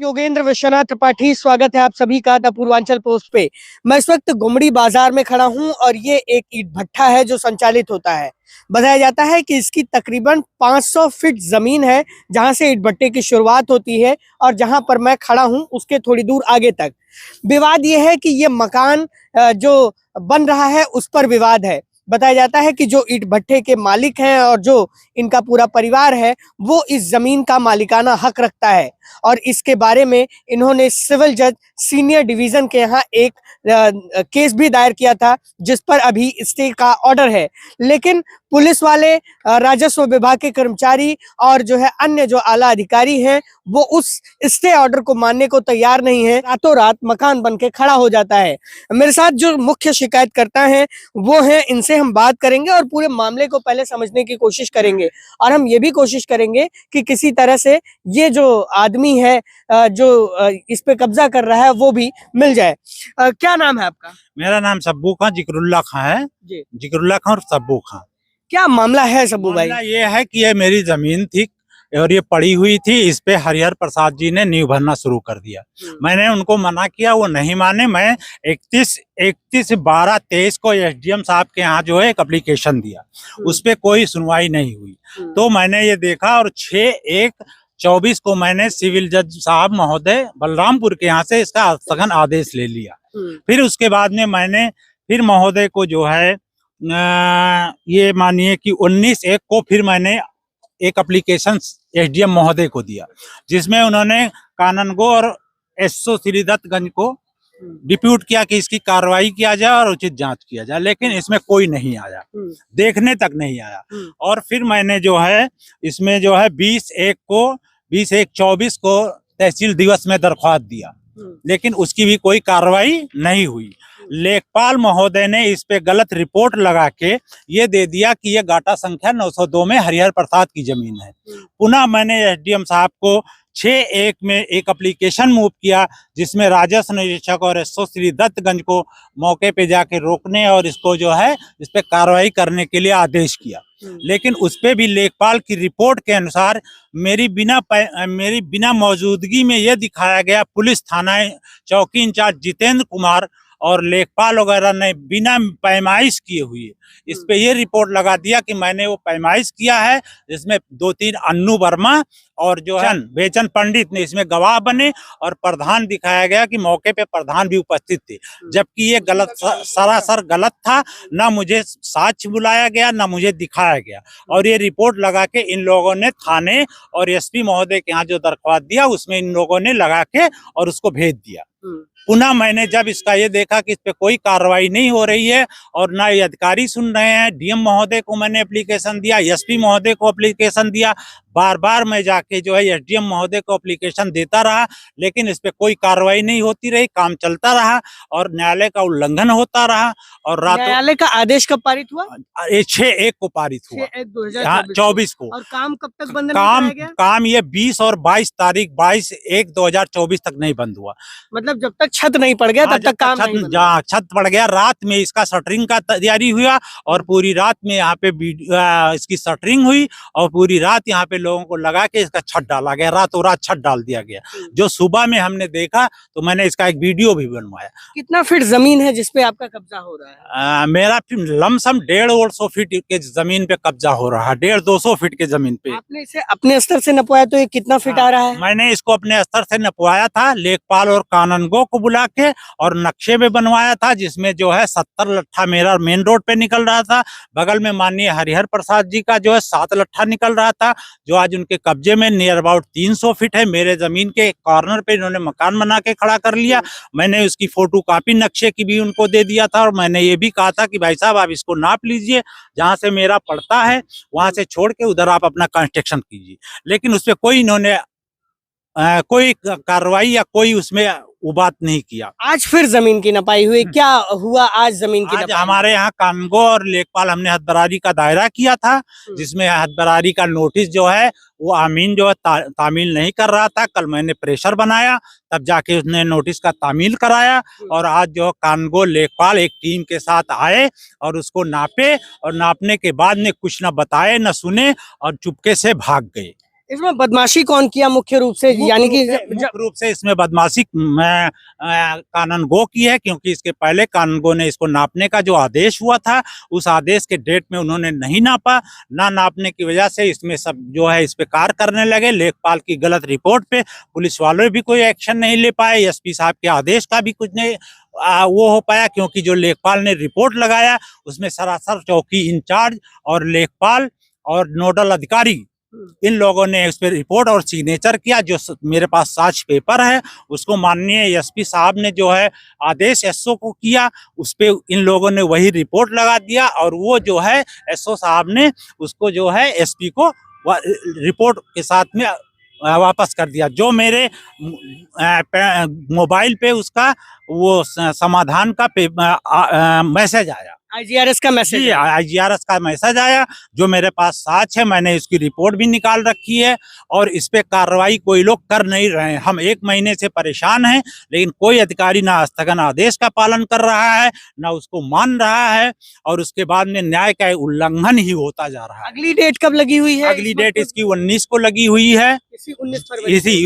योगेंद्र विश्वनाथ त्रिपाठी, स्वागत है आप सभी का द पूर्वांचल पोस्ट पे। मैं इस वक्त गुमड़ी बाजार में खड़ा हूं और ये एक ईंट भट्ठा है जो संचालित होता है। बताया जाता है कि इसकी तकरीबन 500 फीट जमीन है जहां से ईंट भट्टे की शुरुआत होती है और जहां पर मैं खड़ा हूं उसके थोड़ी दूर आगे तक। विवाद ये है कि ये मकान जो बन रहा है उस पर विवाद है। बताया जाता है कि जो ईंट भट्टे के मालिक हैं और जो इनका पूरा परिवार है वो इस जमीन का मालिकाना हक रखता है और इसके बारे में इन्होंने सिविल जज सीनियर डिवीजन के यहाँ एक केस भी दायर किया था जिस पर अभी स्टे का ऑर्डर है। लेकिन पुलिस वाले, राजस्व विभाग के कर्मचारी और जो है अन्य जो आला अधिकारी हैं वो उस स्टे ऑर्डर को मानने को तैयार नहीं है। रातों रात मकान बन के खड़ा हो जाता है। मेरे साथ जो मुख्य शिकायतकर्ता हैं वो हैं, इनसे हम बात करेंगे और पूरे मामले को पहले समझने की कोशिश करेंगे और हम ये भी कोशिश करेंगे कि किसी तरह से ये जो आदमी है जो इस पे कब्जा कर रहा है वो भी मिल जाए। क्या नाम है आपका? मेरा नाम सब्बू खां, जिक्रुल्लाह खां है जी। जिक्रुल्लाह खां और सब्बू खां। क्या मामला है सब्बू भाई? मामला ये है कि ये मेरी जमीन थी और ये पड़ी हुई थी। इस पे हरिहर प्रसाद जी ने नींव भरना शुरू कर दिया। मैंने उनको मना किया, वो नहीं माने। मैं 31/12/23 को एसडीएम साहब के यहाँ जो है एक एप्लीकेशन दिया, उस पे कोई सुनवाई नहीं हुई। तो मैंने ये देखा और 6/1/24 को मैंने सिविल जज साहब महोदय बलरामपुर के यहाँ से इसका स्थगन आदेश ले लिया। फिर उसके बाद में मैंने फिर महोदय को जो है ये मानिए कि 19/1 को फिर मैंने एक एप्लीकेशन एसडीएम महोदय को दिया जिसमें उन्होंने काननगो और एसओ श्रीदत्तगंज को डिप्यूट किया कि इसकी कार्रवाई किया जाए और उचित जांच किया जाए, लेकिन इसमें कोई नहीं आया, देखने तक नहीं आया। और फिर मैंने जो है इसमें जो है 20/1/24 को तहसील दिवस में दरख्वास्त दिया, लेकिन उसकी भी कोई कार्रवाई नहीं हुई। लेखपाल महोदय ने इस पे गलत रिपोर्ट लगा के ये दे दिया कि ये गाटा संख्या 902 में हरिहर प्रसाद की जमीन है। पुनः मैंने एसडीएम साहब को 6/1 में एक एप्लीकेशन मूव किया जिसमें राजस्व निरीक्षक और एसओ श्रीदत्तगंज को मौके पे जाके रोकने और इसको जो है इस पे कार्रवाई करने के लिए आदेश किया। लेकिन उस पे भी लेखपाल की रिपोर्ट के अनुसार मेरी बिना मौजूदगी में यह दिखाया गया। पुलिस थाना चौकी इंचार्ज जितेंद्र कुमार और लेखपाल वगैरह ने बिना पैमाइश किए हुए इस पे ये रिपोर्ट लगा दिया कि मैंने वो पैमाइश किया है, जिसमें 2-3 अन्नू वर्मा और जो है बेचन पंडित ने इसमें गवाह बने और प्रधान दिखाया गया कि मौके पे प्रधान भी उपस्थित थे, जबकि ये गलत, सरासर गलत था। ना मुझे साक्ष्य बुलाया गया, ना मुझे दिखाया गया। और ये रिपोर्ट लगा के इन लोगों ने थाने और एसपी महोदय के यहाँ जो दरख्वास्त दिया उसमें इन लोगों ने लगा के और उसको भेज दिया। पुनः मैंने जब इसका ये देखा कि इस पे कोई कार्रवाई नहीं हो रही है और ना ये अधिकारी सुन रहे हैं, डीएम महोदय को मैंने एप्लीकेशन दिया, एसपी महोदय को एप्लीकेशन दिया, बार बार मैं जाके जो है एसडीएम महोदय को एप्लीकेशन देता रहा, लेकिन इस पे कोई कार्रवाई नहीं होती रही, काम चलता रहा और न्यायालय का उल्लंघन होता रहा। और न्यायालय का आदेश कब पारित हुआ? 6/1 को पारित हुआ, 2024 को। और काम कब तक बंद? काम ये 20 और 22 तारीख 22/1/2024 तक नहीं बंद हुआ। मतलब जब तक छत नहीं पड़ गया तब तक काम नहीं बंद। छत पड़ गया, रात में इसका शटरिंग का तैयारी हुआ और पूरी रात में यहाँ पे इसकी शटरिंग हुई और पूरी रात यहाँ पे लोगों को लगा के इसका छत डाला गया, रातों रात छत डाल दिया गया। जो सुबह में हमने देखा तो मैंने इसका एक वीडियो भी बनवाया। कितना फीट जमीन है जिसपे आपका कब्जा हो रहा है? मेरा लमसम 150-200 फीट के जमीन पे कब्जा हो रहा है, 150-200 फीट के जमीन पे। आपने इसे अपने स्तर से नपवाया तो ये कितना फीट आ रहा है? मैंने इसको अपने स्तर से नपवाया था, लेखपाल और काननगो को बुला के, और नक्शे में बनवाया था जिसमें जो है 70 लट्ठा मेरा मेन रोड पे निकल रहा था। बगल में माननीय हरिहर प्रसाद जी का जो है 7 लट्ठा निकल रहा था, जो आज उनके कब्जे में नियर अबाउट 300 फीट है। मेरे जमीन के कॉर्नर पे इन्होंने मकान बना के खड़ा कर लिया। मैंने उसकी फोटो कॉपी नक्शे की भी उनको दे दिया था और मैंने ये भी कहा था कि भाई साहब आप इसको नाप लीजिए, जहां से मेरा पड़ता है वहां से छोड़ के उधर आप अपना कंस्ट्रक्शन कीजिए। लेकिन उसपे कोई इन्होंने कोई कार्रवाई या कोई उसमें वो बात नहीं किया। आज फिर जमीन की नपाई हुई, क्या हुआ आज जमीन की नपाई? हमारे यहाँ कानगो और लेखपाल हमने हदबरारी का दायरा किया था, जिसमें हदबरारी का नोटिस जो है वो आमीन जो है तामील नहीं कर रहा था। कल मैंने प्रेशर बनाया, तब जाके उसने नोटिस का तामील कराया और आज जो कानगो लेखपाल एक टीम के साथ आए और उसको नापे और नापने के बाद ने कुछ न बताए न सुने और चुपके से भाग गए। इसमें बदमाशी कौन किया मुख्य रूप से, यानी कि मुख्य रूप से इसमें बदमाशी कानूनगो की है, क्योंकि इसके पहले कानूनगो ने इसको नापने का जो आदेश हुआ था उस आदेश के डेट में उन्होंने नहीं नापा। ना नापने की वजह से इसमें सब जो है इस पे कार्य करने लगे। लेखपाल की गलत रिपोर्ट पे पुलिस वाले भी कोई एक्शन नहीं ले पाए, एसपी साहब के आदेश का भी कुछ नहीं वो हो पाया, क्योंकि जो लेखपाल ने रिपोर्ट लगाया उसमें सरासर चौकी इंचार्ज और लेखपाल और नोडल अधिकारी इन लोगों ने उस पर रिपोर्ट और सिग्नेचर किया। जो मेरे पास साक्ष्य पेपर है उसको माननीय एसपी साहब ने जो है आदेश एसओ को किया, उस पे इन लोगों ने वही रिपोर्ट लगा दिया और वो जो है एसओ साहब ने उसको जो है एसपी को रिपोर्ट के साथ में वापस कर दिया। जो मेरे मोबाइल पे उसका वो समाधान का मैसेज आया, आईजीआरएस का मैसेज, आईजीआरएस का मैसेज आया, जो मेरे पास साक्ष्य है, मैंने इसकी रिपोर्ट भी निकाल रखी है और इस पे कार्रवाई कोई लोग कर नहीं रहे हैं। हम 1 महीने से परेशान हैं, लेकिन कोई अधिकारी ना स्थगन आदेश का पालन कर रहा है, ना उसको मान रहा है और उसके बाद में न्याय का उल्लंघन ही होता जा रहा है। अगली डेट कब लगी हुई है? अगली डेट इसकी 19 को लगी हुई है, इसी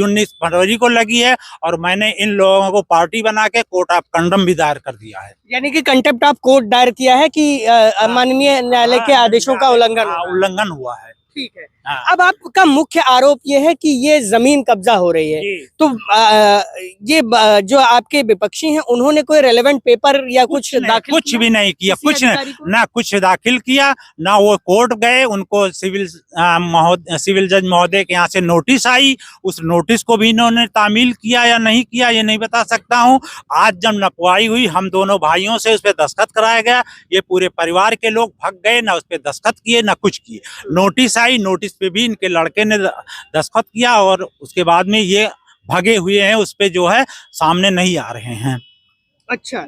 19 फरवरी को लगी है और मैंने इन लोगों को पार्टी बना के कोर्ट ऑफ कंडम भी दायर कर दिया है। यानी कि कंटेम्प्ट ऑफ कोर्ट दायर किया है कि माननीय न्यायालय के आदेशों का उल्लंघन हुआ है। ठीक है। हाँ। अब आपका मुख्य आरोप ये है कि ये जमीन कब्जा हो रही है, तो ये जो आपके विपक्षी हैं उन्होंने कोई रेलेवेंट पेपर या कुछ दाखिल कुछ भी नहीं किया, कुछ दाखिल किया, ना वो कोर्ट गए। उनको सिविल जज महोदय के यहाँ से नोटिस आई, उस नोटिस को भी इन्होंने तामील किया या नहीं किया ये नहीं बता सकता हूँ। आज जब नपवाई हुई हम दोनों भाइयों से उस पर दस्तखत कराया गया, ये पूरे परिवार के लोग भाग गए, ना उस पर दस्तखत किए ना कुछ किए। नोटिस आई, नोटिस पे भी इनके लड़के ने दस्तखत किया और उसके बाद में ये भागे हुए हैं, उस पे जो है सामने नहीं आ रहे हैं। अच्छा,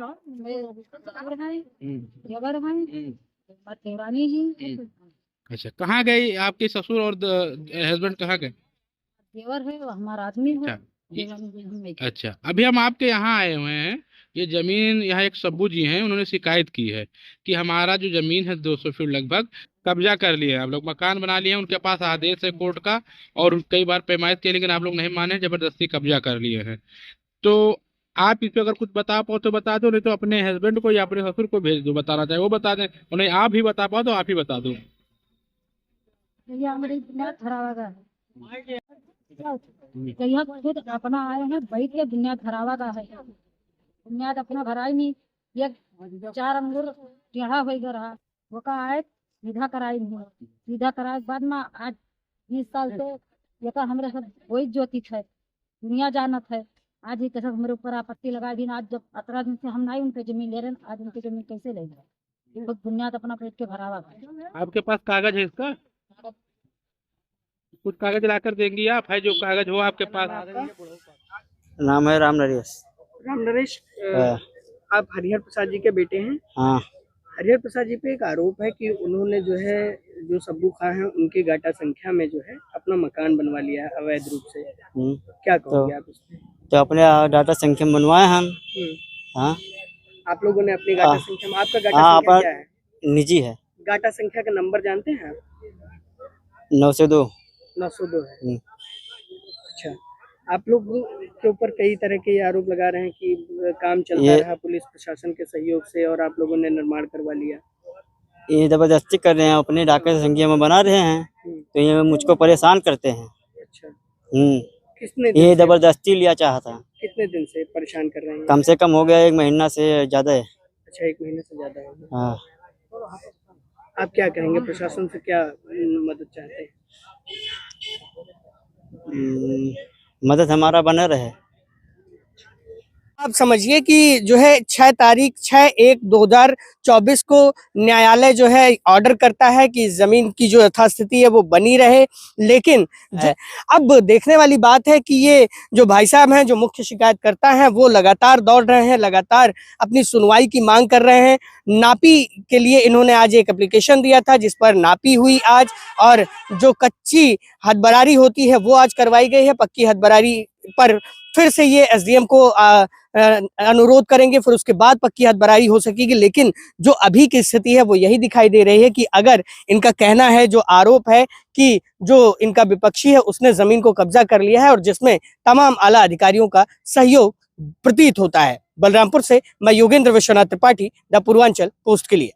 अच्छा, कहाँ गए आपके ससुर और हस्बैंड कहाँ गए? देवर है वो हमारा आदमी है। अच्छा, अभी हम आपके यहाँ आए हुए हैं। ये जमीन यहाँ एक सब्बू जी हैं, उन्होंने शिकायत की है कि हमारा जो जमीन है 200 फीट लगभग कब्जा कर लिए हैं। आप लोग मकान बना लिए हैं, उनके पास आदेश है कोर्ट का और कई बार पैमाइश किए, लेकिन आप लोग नहीं माने, जबरदस्ती कब्जा कर लिए हैं। तो आप इस पे अगर कुछ बता पाओ तो बता दो, नहीं तो अपने हस्बैंड को या अपने ससुर को भेज दो, बताना चाहे वो बता दें, और नहीं आप ही बता पाओ तो आप ही बता दो। ये हमारी दुनिया खराब है, यहाँ खुद अपना आए हैं बैठ के दुनिया खराबा का है। दुनिया अपना भरा ही नहीं, ये 4 अंगूर टेढ़ा हो रहा वो का आए सीधा कराई नहीं, सीधा कराए के बाद में आज 20 साल से ये का हमारे सब वही ज्योतिष है, दुनिया जानत है। आज ही कैसे हमारे ऊपर आपत्ति लगा दी, आज जब 18 दिन से हम नहीं उनके जमीन ले रहे हैं, आज उनकी जमीन कैसे ले रहे? तो दुनिया अपना पेट के भरावा है। आपके पास कागज है इसका? कुछ कागज लाकर देंगी आप, है जो कागज हो आपके पास? नाम है राम नरेश। राम नरेश, आप हरिहर प्रसाद जी के बेटे हैं? हाँ। हरिहर प्रसाद जी पे एक आरोप है कि उन्होंने जो है जो सब्बू खां हैं उनकी गाटा संख्या में जो है अपना मकान बनवा लिया है अवैध रूप से। क्या कहोगे आप इस पे? तो अपने डाटा संख्या में बनवाए हम। हाँ, आप लोगों ने अपनी गाटा संख्या में, आपका गाटा हाँ, संख्या क्या है? निजी है। गाटा संख्या का नंबर जानते हैं आप? 902 है। अच्छा, आप लोग के ऊपर कई तरह के आरोप लगा रहे हैं कि काम चलता रहा पुलिस प्रशासन के सहयोग से और आप लोगों ने निर्माण करवा लिया। ये जबरदस्ती कर रहे हैं, अपने डाटा संख्या में बना रहे हैं, तो ये मुझको परेशान करते हैं। अच्छा, किसने ये जबरदस्ती लिया चाहा था? कितने दिन से परेशान कर रहे हैं? कम से कम हो गया 1 महीना से ज्यादा है। अच्छा, 1 महीने से ज्यादा हो गया। हाँ। आप क्या कहेंगे, प्रशासन से क्या मदद चाहते हैं? मदद हमारा बना रहे। आप समझिए कि जो है 6/1/2024 को न्यायालय जो है ऑर्डर करता है कि जमीन की जो यथास्थिति है वो बनी रहे, लेकिन अब देखने वाली बात है कि ये जो भाई साहब हैं जो मुख्य शिकायत करता है वो लगातार दौड़ रहे हैं, लगातार अपनी सुनवाई की मांग कर रहे हैं। नापी के लिए इन्होंने आज एक एप्लीकेशन दिया था जिस पर नापी हुई आज, और जो कच्ची हदबरारी होती है वो आज करवाई गई है। पक्की हदबरारी पर फिर से ये एसडीएम को अनुरोध करेंगे, फिर उसके बाद पक्की हदबराई हो सकेगी। लेकिन जो अभी की स्थिति है वो यही दिखाई दे रही है कि अगर इनका कहना है, जो आरोप है कि जो इनका विपक्षी है उसने जमीन को कब्जा कर लिया है और जिसमें तमाम आला अधिकारियों का सहयोग प्रतीत होता है। बलरामपुर से मैं योगेंद्र विश्वनाथ त्रिपाठी, द पूर्वांचल पोस्ट के लिए।